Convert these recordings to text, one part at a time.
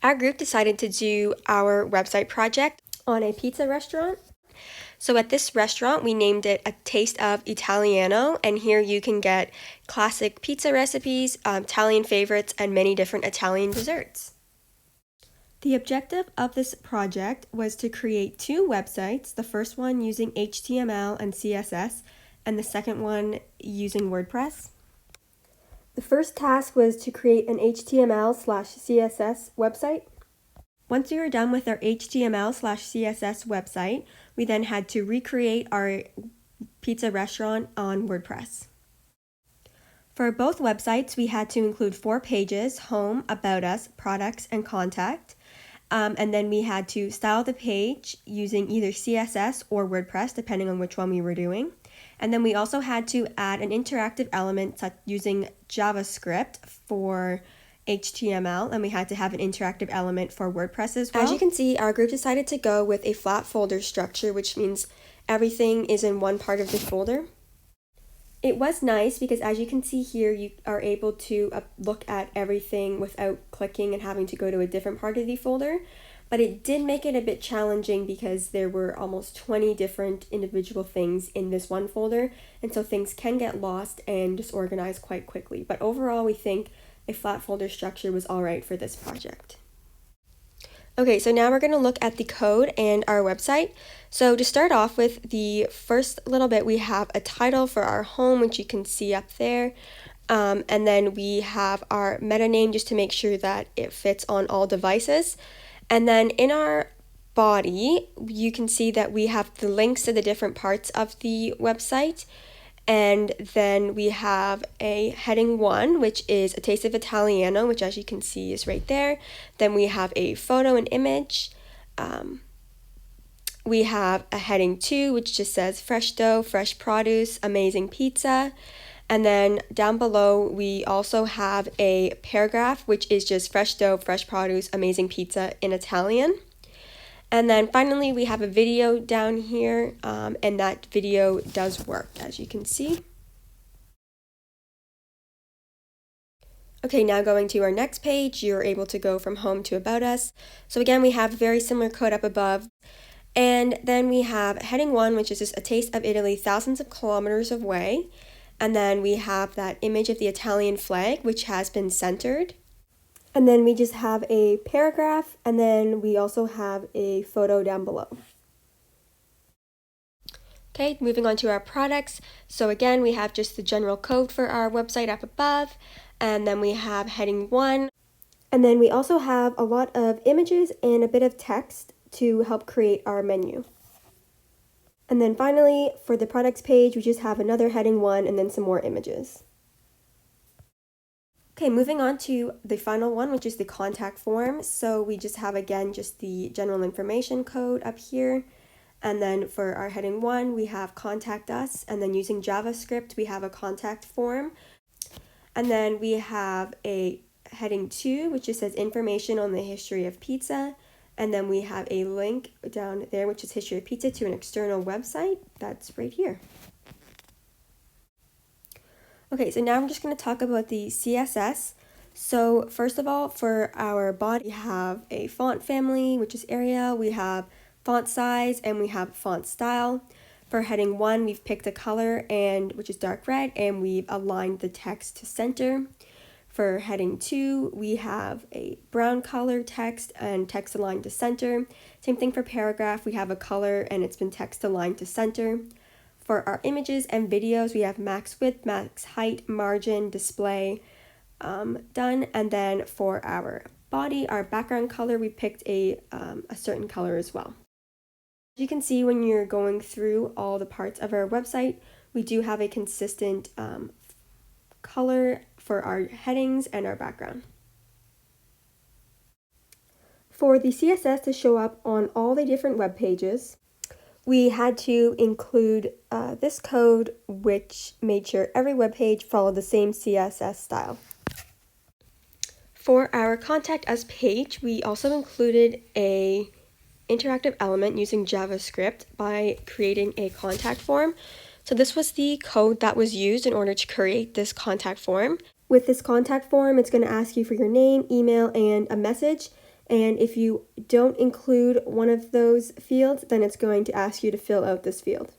Our group decided to do our website project on a pizza restaurant. So at this restaurant, we named it A Taste of Italiano, and here you can get classic pizza recipes, Italian favorites, and many different Italian desserts. The objective of this project was to create two websites, the first one using HTML and CSS, and the second one using WordPress. The first task was to create an HTML/CSS website. Once we were done with our HTML/CSS website, we then had to recreate our pizza restaurant on WordPress. For both websites, we had to include 4 pages: home, about us, products, and contact. And then we had to style the page using either CSS or WordPress, depending on which one we were doing. And then we also had to add an interactive element using JavaScript for HTML, and we had to have an interactive element for WordPress as well. As you can see, our group decided to go with a flat folder structure, which means everything is in one part of the folder. It was nice because, as you can see here, you are able to look at everything without clicking and having to go to a different part of the folder. But it did make it a bit challenging because there were almost 20 different individual things in this one folder, and so things can get lost and disorganized quite quickly. But overall, we think a flat folder structure was all right for this project. Okay, so now we're going to look at the code and our website. So to start off with, the first little bit, we have a title for our home, which you can see up there. And then we have our meta name just to make sure that it fits on all devices. And then in our body, you can see that we have the links to the different parts of the website. And then we have a heading 1, which is A Taste of Italiano, which, as you can see, is right there. Then we have a photo and image. We have a heading 2, which just says fresh dough, fresh produce, amazing pizza. And then down below, we also have a paragraph, which is just fresh dough, fresh produce, amazing pizza in Italian. And then finally, we have a video down here, and that video does work, as you can see. Okay, now going to our next page, you're able to go from home to about us. So again, we have very similar code up above. And then we have heading 1, which is just A Taste of Italy, thousands of kilometers away. And then we have that image of the Italian flag, which has been centered. And then we just have a paragraph, and then we also have a photo down below. Okay, moving on to our products. So again, we have just the general code for our website up above, and then we have heading 1. And then we also have a lot of images and a bit of text to help create our menu. And then finally, for the products page, we just have another heading 1 and then some more images. Okay, moving on to the final one, which is the contact form. So we just have, again, just the general information code up here. And then for our heading 1, we have contact us. And then using JavaScript, we have a contact form. And then we have a heading 2, which just says information on the history of pizza. And then we have a link down there, which is History of Pizza, to an external website. That's right here. Okay, so now I'm just going to talk about the CSS. So first of all, for our body, we have a font family, which is Arial. We have font size, and we have font style. For heading 1, we've picked a color, which is dark red, and we've aligned the text to center. For heading 2, we have a brown color text and text aligned to center. Same thing for paragraph, we have a color and it's been text aligned to center. For our images and videos, we have max width, max height, margin, display done. And then for our body, our background color, we picked a certain color as well. As you can see, when you're going through all the parts of our website, we do have a consistent color for our headings and our background. For the CSS to show up on all the different web pages, we had to include this code, which made sure every web page followed the same CSS style. For our Contact Us page, we also included a interactive element using JavaScript by creating a contact form. So this was the code that was used in order to create this contact form. With this contact form, it's going to ask you for your name, email, and a message. And if you don't include one of those fields, then it's going to ask you to fill out this field.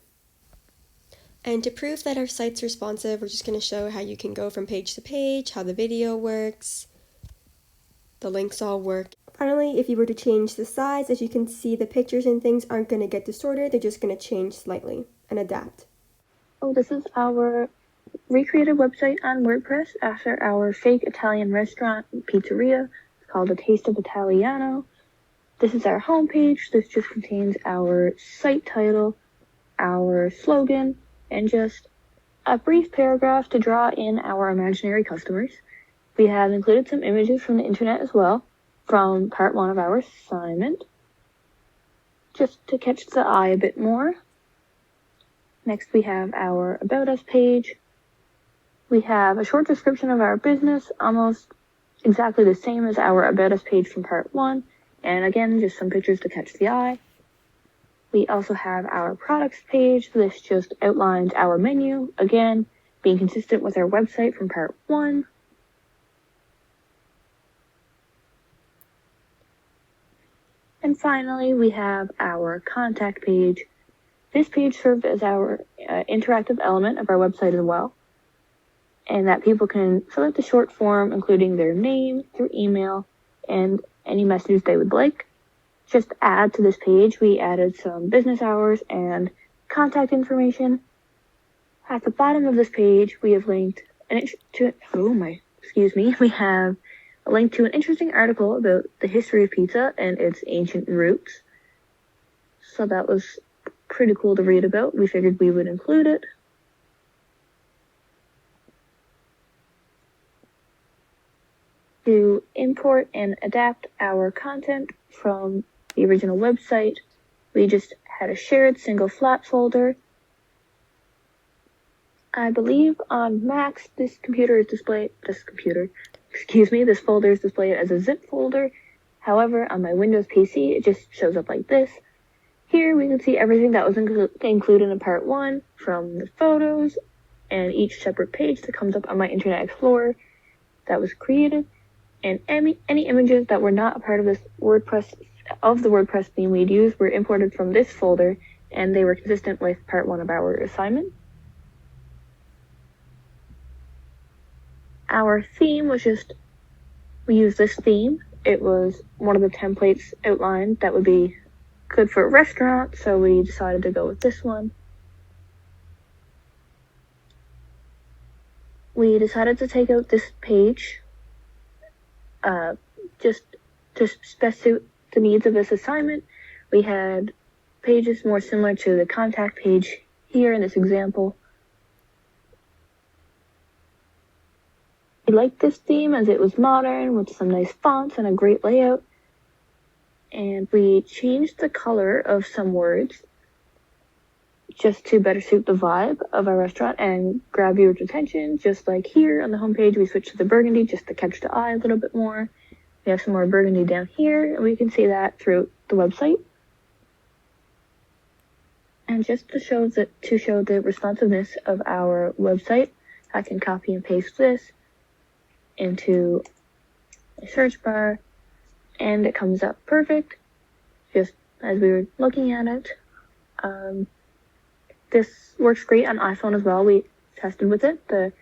And to prove that our site's responsive, we're just going to show how you can go from page to page, how the video works, the links all work. Finally, if you were to change the size, as you can see, the pictures and things aren't going to get distorted, they're just going to change slightly and adapt. Oh, this is our recreated website on WordPress after our fake Italian restaurant pizzeria. It's called A Taste of Italiano. This is our homepage. This just contains our site title, our slogan, and just a brief paragraph to draw in our imaginary customers. We have included some images from the internet as well, from part 1 of our assignment, just to catch the eye a bit more. Next, we have our About Us page. We have a short description of our business, almost exactly the same as our About Us page from part 1, and again, just some pictures to catch the eye. We also have our products page. This just outlines our menu, again, being consistent with our website from part 1. And finally, we have our contact page. This page serves as our interactive element of our website as well, and that people can fill out the short form, including their name, their email, and any messages they would like. Just to add to this page, we added some business hours and contact information. At the bottom of this page, we have linked we have a link to an interesting article about the history of pizza and its ancient roots. So that was pretty cool to read about. We figured we would include it. To import and adapt our content from the original website, we just had a shared single flat folder. I believe on Macs, this folder is displayed as a zip folder. However, on my Windows PC, it just shows up like this. Here we can see everything that was included in part 1, from the photos and each separate page that comes up on my Internet Explorer that was created, and any images that were not a part of this the WordPress theme we'd use were imported from this folder, and they were consistent with part 1 of our assignment. Our theme was we used this theme. It was one of the templates outlined that would be good for a restaurant, so we decided to go with this one. We decided to take out this page, just to best suit the needs of this assignment. We had pages more similar to the contact page here in this example. We liked this theme as it was modern with some nice fonts and a great layout. And we changed the color of some words just to better suit the vibe of our restaurant and grab viewers' attention. Just like here on the homepage, we switched to the burgundy just to catch the eye a little bit more. We have some more burgundy down here, and we can see that through the website. And just to show the responsiveness of our website, I can copy and paste this into a search bar, and it comes up perfect, just as we were looking at it. This works great on iPhone as well. We tested with it. The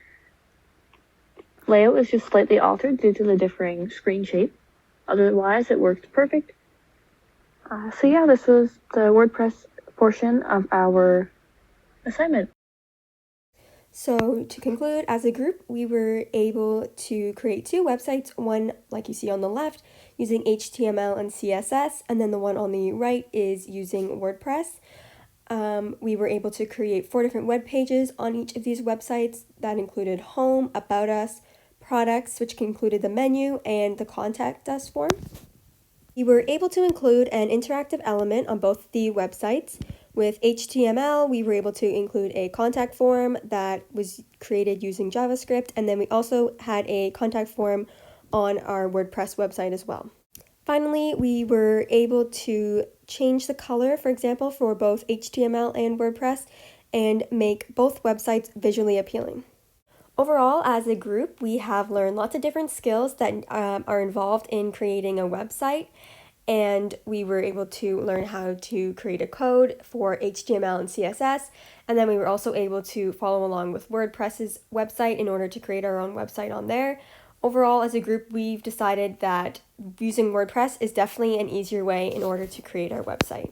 layout is just slightly altered due to the differing screen shape. Otherwise, it worked perfect. So yeah, this was the WordPress portion of our assignment. So to conclude, as a group, we were able to create 2 websites, one like you see on the left using HTML and CSS, and then the one on the right is using WordPress. We were able to create 4 different web pages on each of these websites that included home, about us, products, which included the menu, and the contact us form. We were able to include an interactive element on both the websites. With HTML, we were able to include a contact form that was created using JavaScript, and then we also had a contact form on our WordPress website as well. Finally, we were able to change the color, for example, for both HTML and WordPress, and make both websites visually appealing. Overall, as a group, we have learned lots of different skills that are involved in creating a website, and we were able to learn how to create a code for HTML and CSS, and then we were also able to follow along with WordPress's website in order to create our own website on there. Overall, as a group, we've decided that using WordPress is definitely an easier way in order to create our website.